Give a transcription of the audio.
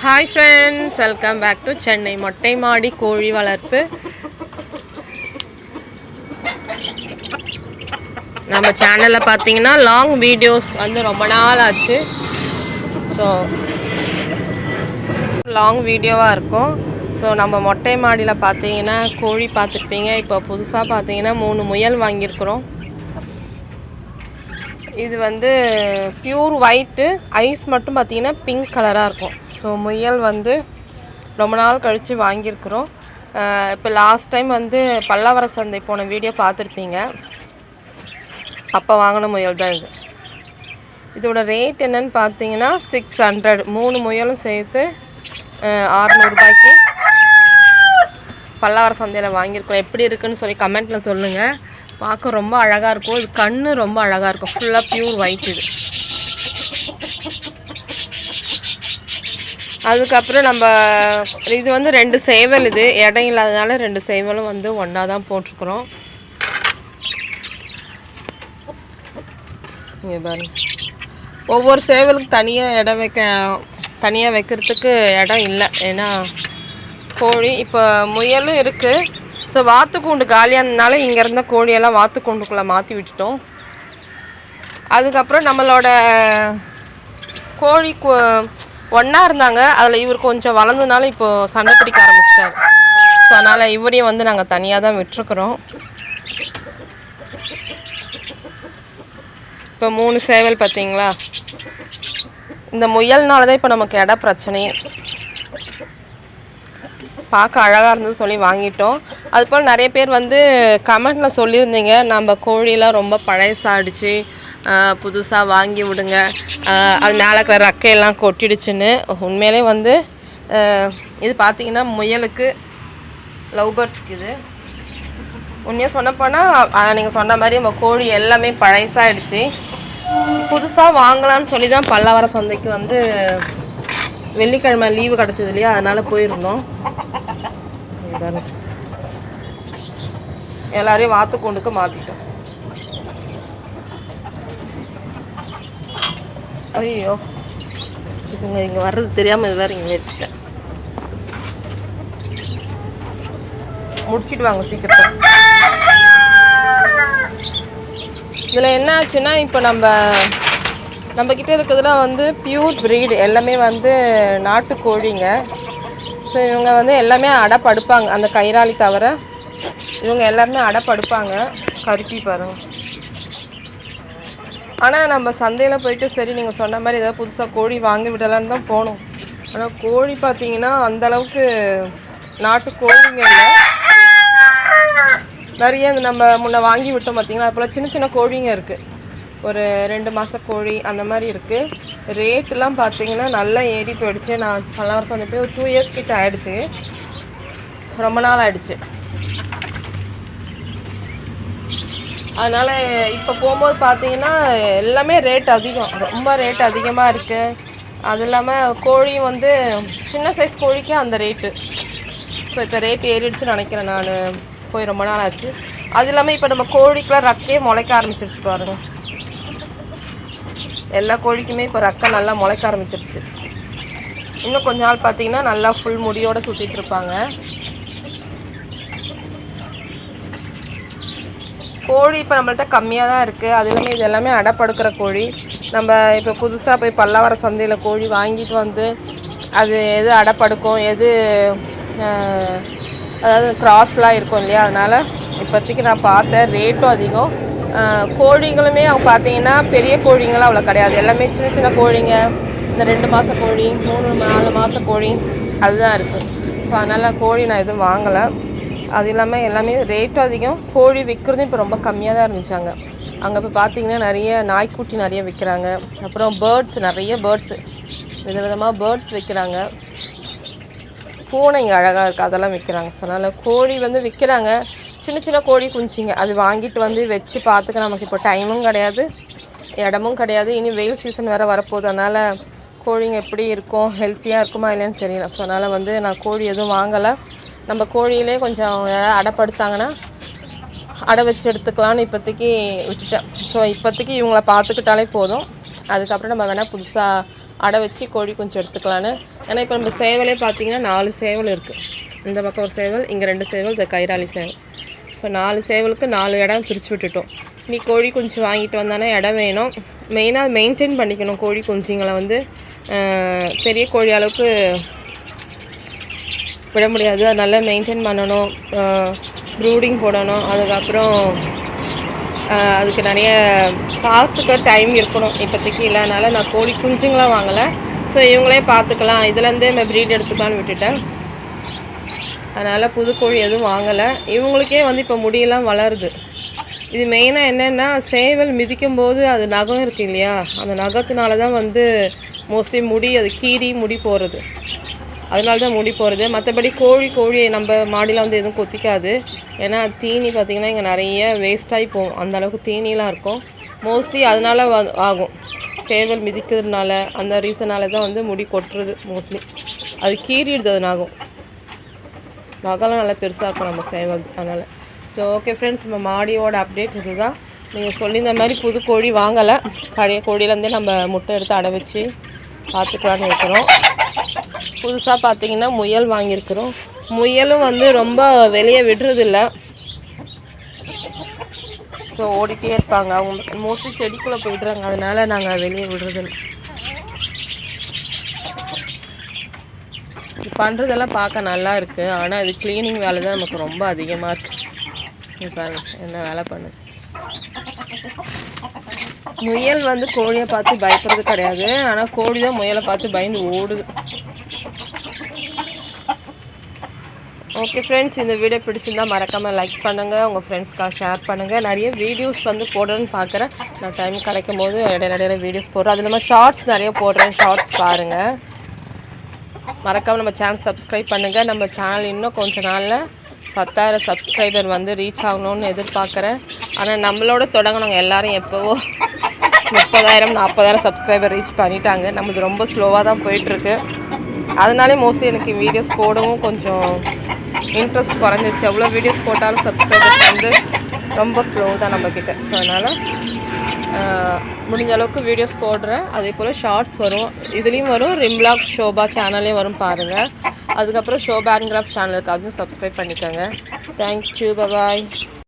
Hi friends, welcome back to Chennai மொட்டை மாடி கோழி வளர்ப்பு. நம்ம சேனலில் பார்த்தீங்கன்னா லாங் வீடியோஸ் வந்து ரொம்ப நாள் ஆச்சு. ஸோ லாங் வீடியோவாக இருக்கும். ஸோ நம்ம மொட்டை மாடியில் பார்த்தீங்கன்னா கோழி பார்த்துருப்பீங்க. இப்போ புதுசாக பார்த்தீங்கன்னா 3 முயல் வாங்கியிருக்கிறோம். இது வந்து பியூர் ஒயிட்டு, ஐஸ் மட்டும் பார்த்தீங்கன்னா பிங்க் கலராக இருக்கும். ஸோ முயல் வந்து ரொம்ப நாள் கழித்து வாங்கியிருக்கிறோம். இப்போ லாஸ்ட் டைம் வந்து பல்லாவர சந்தை போன வீடியோ பார்த்துருப்பீங்க. அப்போ வாங்கின முயல் தான் இது. இதோட ரேட் என்னன்னு பார்த்தீங்கன்னா 600. 3 முயலும் சேர்த்து 600 ரூபாய்க்கு பல்லாவர சந்தையில் வாங்கியிருக்கிறோம். எப்படி இருக்குன்னு சொல்லி கமெண்ட்டில் சொல்லுங்கள். பார்க்க ரொம்ப அழகாக இருக்கும். இது கண்ணு ரொம்ப அழகாக இருக்கும். ஃபுல்லாக பியூர் ஒயிட் இது. அதுக்கப்புறம் நம்ம இது வந்து 2 சேவல். இது இடம் இல்லாதனால 2 சேவலும் வந்து ஒன்றா தான் போட்டிருக்கிறோம். இங்கே பாருங்க, ஒவ்வொரு சேவலுக்கு தனியாக வைக்கிறதுக்கு இடம் இல்லை. ஏன்னா கோழி இப்போ முயலும் இருக்குது. ஸோ வாத்துக்கூண்டு காலியானதுனால இங்கே இருந்த கோழியெல்லாம் வாத்துக்கூண்டுக்குள்ளே மாற்றி விட்டுட்டோம். அதுக்கப்புறம் நம்மளோட கோழி ஒன்றா இருந்தாங்க. அதில் இவர் கொஞ்சம் வளர்ந்ததுனால இப்போது சண்டை பிடிக்க ஆரம்பிச்சிட்டாரு. ஸோ அதனால் இவரையும் வந்து நாங்கள் தனியாக தான் விட்டுருக்குறோம். இப்போ 3 சேவல் பார்த்தீங்களா. இந்த முயல்னால தான் இப்போ நமக்கு இட பிரச்சனையே. பார்க்க அழகாக இருந்தது சொல்லி வாங்கிட்டோம். அதுபோல் நிறைய பேர் வந்து கமெண்ட்டில் சொல்லியிருந்தீங்க, நம்ம கோழிலாம் ரொம்ப பழசாடிச்சு, புதுசாக வாங்கி விடுங்க, அது மேலே இருக்கிற ரக்கையெல்லாம் கொட்டிடுச்சுன்னு. உண்மையிலே வந்து இது பார்த்தீங்கன்னா முயலுக்கு லவ் பேர்ட்ஸ்க்கு இது உண்மையாக சொன்னப்போனால் நீங்கள் சொன்ன மாதிரி நம்ம கோழி எல்லாமே பழசாயிடுச்சு. புதுசாக வாங்கலான்னு சொல்லி தான் பல்லாவர சந்தைக்கு வந்து வெள்ளிக்கிழமை லீவு கிடச்சது இல்லையா, அதனால் போயிருந்தோம். எல்லாரையும் வாத்துக்கூண்டுக்கு மாற்றிட்டோம். ஐயோ, இங்கே வர்றது தெரியாமல் இது வேறு இங்கே வச்சுட்டேன். முடிச்சிட்டு வாங்க சீக்கிரம். இதில் என்ன ஆச்சுன்னா, இப்போ நம்ம கிட்ட இருக்கிறதுலாம் வந்து பியூர் ப்ரீடு, எல்லாமே வந்து நாட்டு கோழிங்க. ஸோ இவங்க வந்து எல்லாமே அடைப்படுப்பாங்க. அந்த கயிறாளி தவிர இவங்க எல்லாருமே அடைப்படுப்பாங்க. கருப்பி பாருங்க. ஆனால் நம்ம சந்தையில் போயிட்டு சரி நீங்கள் சொன்ன மாதிரி ஏதாவது புதுசாக கோழி வாங்கி விடலான்னு தான் போனோம். ஆனால் கோழி பார்த்தீங்கன்னா அந்தளவுக்கு நாட்டு கோழிங்க இல்லை. நிறைய நம்ம முன்ன வாங்கி விட்டோம் பார்த்தீங்கன்னா, அது போல் சின்ன சின்ன கோழிங்க இருக்குது. ஒரு 2 மாத கோழி அந்த மாதிரி இருக்குது. ரேட்டெலாம் பார்த்தீங்கன்னா நல்லா ஏறி போயிடுச்சு. நான் பல்லாவர சந்தை போய் ஒரு 2 இயர்ஸ் கிட்ட ஆகிடுச்சு. ரொம்ப நாள் ஆகிடுச்சு. அதனால் இப்போ போகும்போது பார்த்தீங்கன்னா எல்லாமே ரேட் அதிகம், ரொம்ப ரேட் அதிகமாக இருக்குது. அது இல்லாமல் கோழி வந்து சின்ன சைஸ் கோழிக்கு அந்த ரேட்டு. ஸோ இப்போ ரேட் ஏறிடுச்சுன்னு நினைக்கிறேன். நான் போய் ரொம்ப நாள் ஆச்சு. அது இல்லாமல் இப்போ நம்ம கோழிக்கெலாம் ரக்கையே முளைக்க ஆரம்பிச்சிருச்சு பாருங்கள். எல்லா கோழிக்குமே இப்போ ரக்கை நல்லா முளைக்க ஆரம்பிச்சிருச்சு. இன்னும் கொஞ்ச நாள் பார்த்தீங்கன்னா நல்லா ஃபுல் முடியோட சுற்றிட்டு இருப்பாங்க. கோழி இப்போ நம்மள்ட்ட கம்மியாக தான் இருக்குது. அது இல்லாமல் இது எல்லாமே அடைப்படுக்கிற கோழி. நம்ம இப்போ புதுசாக போய் பல்லாவர சந்தையில் கோழி வாங்கிட்டு வந்து அது எது அடைப்படுக்கும், எது அதாவது கிராஸ்லாம் இருக்கும் இல்லையா, அதனால் இப்போதைக்கு நான் பார்த்தேன் ரேட்டும் அதிகம். கோழிகளுமே அவங்க பார்த்தீங்கன்னா பெரிய கோழிங்களாம் அவ்வளோ கிடையாது. எல்லாமே சின்ன சின்ன கோழிங்க, இந்த 2 மாத கோழி, 3-4 மாத கோழி அதுதான் இருக்குது. ஸோ அதனால் கோழி நான் எதுவும் வாங்கலை. அது இல்லாமல் எல்லாமே ரேட்டும் அதிகம். கோழி விற்கிறதும் இப்போ ரொம்ப கம்மியாக தான் இருந்துச்சாங்க. அங்கே இப்போ பார்த்தீங்கன்னா நிறைய நாய்க்குட்டி நிறைய விற்கிறாங்க. அப்புறம் பேர்ட்ஸ், நிறைய பேர்ட்ஸு, விதவிதமாக பேர்ட்ஸ் விற்கிறாங்க. பூனைங்க அழகாக இருக்குது, அதெல்லாம் விற்கிறாங்க. ஸோ அதனால் கோழி வந்து விற்கிறாங்க. சின்ன சின்ன கோழி குஞ்சிங்க அது வாங்கிட்டு வந்து வச்சு பார்த்துக்க நமக்கு இப்போ டைமும் கிடையாது, இடமும் கிடையாது. இனி வெயில் சீசன் வேறு வரப்போகுது. அதனால் கோழிங்க எப்படி இருக்கும், ஹெல்த்தியாக இருக்குமா இல்லைன்னு தெரியல. ஸோ அதனால் வந்து நான் கோழி எதுவும் வாங்கலை. நம்ம கோழியிலே கொஞ்சம் அடைப்படுத்தாங்கன்னா அடை வச்சு எடுத்துக்கலான்னு இப்போதைக்கு விட்டுட்டேன். ஸோ இப்போதைக்கு இவங்கள பார்த்துக்கிட்டாலே போதும். அதுக்கப்புறம் நம்ம வேணால் புதுசாக அடை வச்சு கோழி குஞ்சு எடுத்துக்கலான்னு. ஏன்னா இப்போ நம்ம சேவலே பார்த்தீங்கன்னா 4 சேவல் இருக்குது. இந்த பக்கம் ஒரு சேவல், இங்கே 2 சேவல், இந்த கைராளி சேவல். ஸோ 4 சேவலுக்கு 4 இடம் பிரித்து விட்டுட்டோம். நீ கோழி குஞ்சு வாங்கிட்டு வந்தானே இடம் வேணும். மெயினாக மெயின்டைன் பண்ணிக்கணும். கோழி குஞ்சுங்களை வந்து பெரிய கோழி அளவுக்கு விட முடியாது. அது நல்லா மெயின்டைன் பண்ணணும். ப்ரூடிங் போடணும். அதுக்கப்புறம் அதுக்கு நிறைய பார்த்துக்க டைம் இருக்கணும். இப்போதைக்கு இல்லைனால நான் கோழி குஞ்சுங்களாம் வாங்கலை. ஸோ இவங்களே பார்த்துக்கலாம், இதுலேருந்தே நம்ம ப்ரீட் எடுத்துக்கலான்னு விட்டுட்டேன். அதனால் புது கோழி எதுவும் வாங்கலை. இவங்களுக்கே வந்து இப்போ முடியெல்லாம் வளருது. இது மெயினாக என்னென்னா சேவல் மிதிக்கும் போது அது நகம் இருக்குது இல்லையா, அந்த நகத்தினால தான் வந்து மோஸ்ட்லி முடி அது கீறி முடி போகிறது. அதனால தான் முடி போகிறது. மற்றபடி கோழி நம்ம மாடியில் வந்து எதுவும் கொத்திக்காது. ஏன்னா தீனி பார்த்திங்கன்னா இங்கே நிறைய வேஸ்ட்டாகி போகும். அந்த அளவுக்கு தீனிலாம் இருக்கும். மோஸ்ட்லி அதனால ஆகும். சேவல் மிதிக்கிறதுனால அந்த ரீசனால தான் வந்து முடி கொட்டுறது மோஸ்ட்லி. அது கீறிடுது. அது நகம்லாம் நல்லா பெருசாக இருக்கும் நம்ம சேவல். அதனால் ஸோ ஓகே ஃப்ரெண்ட்ஸ், நம்ம மாடியோட அப்டேட் இதுதான். நீங்கள் சொல்லியிருந்த மாதிரி புது கோழி வாங்கலை. பழைய கோழியிலேருந்தே நம்ம முட்டை எடுத்து அடை வச்சு பார்த்துக்கலான்னு இருக்கிறோம். புதுசாக பார்த்தீங்கன்னா முயல் வாங்கியிருக்கிறோம். முயலும் வந்து ரொம்ப வெளியே விடுறதில்ல. ஸோ ஓடிட்டே இருப்பாங்க. அவங்க மோஸ்ட்லி செடிக்குள்ளே போயிடுறாங்க. அதனால நாங்கள் வெளியே விடுறதில்ல. இது பண்ணுறதெல்லாம் பார்க்க நல்லா இருக்குது. ஆனால் இது க்ளீனிங் வேலை தான் நமக்கு ரொம்ப அதிகமாக இருக்குது. இப்போ என்ன வேலை பண்ணுது. முயல் வந்து கோழியை பார்த்து பயப்படுறது கிடையாது. ஆனால் கோழி தான் முயலை பார்த்து பயந்து ஓடுது. ஓகே ஃப்ரெண்ட்ஸ், இந்த வீடியோ பிடிச்சிருந்தா மறக்காமல் லைக் பண்ணுங்கள். உங்கள் ஃப்ரெண்ட்ஸ்க்காக ஷேர் பண்ணுங்கள். நிறைய வீடியோஸ் வந்து போடுறேன்னு பார்க்குறேன். நான் டைம் கிடைக்கும் போது இடையில வீடியோஸ் போடுறேன். அது இல்லாமல் ஷார்ட்ஸ் நிறைய போடுறேன். ஷார்ட்ஸ் பாருங்கள். மறக்காமல் நம்ம சேனல் சப்ஸ்கிரைப் பண்ணுங்கள். நம்ம சேனல் இன்னும் கொஞ்ச நாளில் 10,000 சப்ஸ்கிரைபர் வந்து ரீச் ஆகணும்னு எதிர்பார்க்குறேன். ஆனால் நம்மளோட தொடங்கினவங்க எல்லாரும் எப்போவோ 30,000 40,000 சப்ஸ்கிரைபர் ரீச் பண்ணிட்டாங்க. நம்மளுக்கு ரொம்ப ஸ்லோவாக தான் போயிட்டுருக்கு. அதனாலே மோஸ்ட்லி எனக்கு வீடியோஸ் போடவும் கொஞ்சம் இன்ட்ரெஸ்ட் குறைஞ்சிருச்சு. எவ்வளோ வீடியோஸ் போட்டாலும் சப்ஸ்கிரைபர்ஸ் வந்து ரொம்ப ஸ்லோ தான் நம்மக்கிட்ட. ஸோ அதனால் முடிஞ்ச அளவுக்கு வீடியோஸ் போடுறேன். அதே போல் ஷார்ட்ஸ் வரும். இதுலேயும் வரும், ரிம்லாக் ஷோபா சேனல்லையும் வரும் பாருங்கள். அதுக்கப்புறம் ஷோபா அண்ட் கிராஃப்ட் சேனலுக்கு அதுவும் சப்ஸ்கிரைப் பண்ணிக்கோங்க. தேங்க்யூ, பாய்.